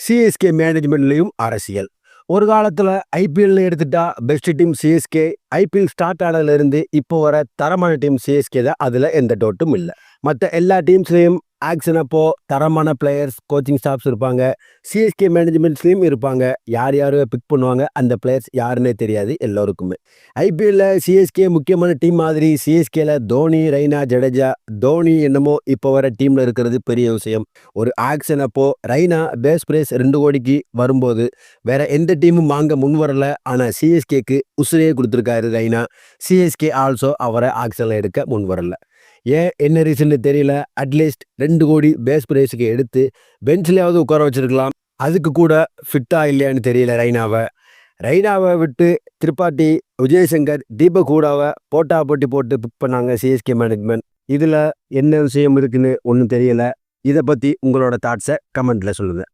CSK மேனேஜ்மெண்ட்லேயும் அரசியல். ஒரு காலத்தில் ஐபிஎல்ல எடுத்துட்டா best team CSK. IPL start ஆனதுலேருந்து இப்போ வர தரமான டீம் சிஎஸ்கே தான். அதில் எந்த டவுட்டும் இல்லை. மற்ற எல்லா டீம்ஸ்லேயும் ஆக்ஷன் அப்போ தரமான பிளேயர்ஸ், கோச்சிங் ஸ்டாஃப்ஸ் இருப்பாங்க. சிஎஸ்கே மேனேஜ்மெண்ட்ஸ்லேயும் இருப்பாங்க. யார் யாரோ பிக் பண்ணுவாங்க, அந்த பிளேயர்ஸ் யாருன்னே தெரியாது எல்லோருக்குமே. ஐபிஎல்ல சிஎஸ்கே முக்கியமான டீம் மாதிரி. சிஎஸ்கேல தோனி, ரெய்னா, ஜடேஜா. தோனி என்னமோ இப்போ வர டீமில் இருக்கிறது பெரிய விஷயம். ஒரு ஆக்ஷன் அப்போ ரெய்னா பேஸ் பிரைஸ் 2 கோடிக்கு வரும்போது வேற எந்த டீமும் வாங்க முன் வரல. ஆனால் சிஎஸ்கேக்கு உசுரையே கொடுத்துருக்காரு ரெய்னா. சிஎஸ்கே ஆல்சோ அவரை ஆக்ஷனில் எடுக்க முன் வரல. ஏன் என்ன ரீசன்னு தெரியல. அட்லீஸ்ட் 2 கோடி பேஸ் பிரைஸுக்கு எடுத்து பெஞ்சிலையாவது உட்கார வச்சிருக்கலாம். அதுக்கு கூட ஃபிட்டாக இல்லையான்னு தெரியல ரெய்னாவை விட்டு திரிபாட்டி, விஜயசங்கர், தீபக் ஹூடாவை போட்டி போட்டு பிக் பண்ணாங்க சிஎஸ்கே மேனேஜ்மெண்ட். இதில் என்ன விஷயம் இருக்குன்னு ஒன்றும் தெரியல. இதை பற்றி உங்களோட தாட்ஸை கமெண்ட்டில் சொல்லுங்கள்.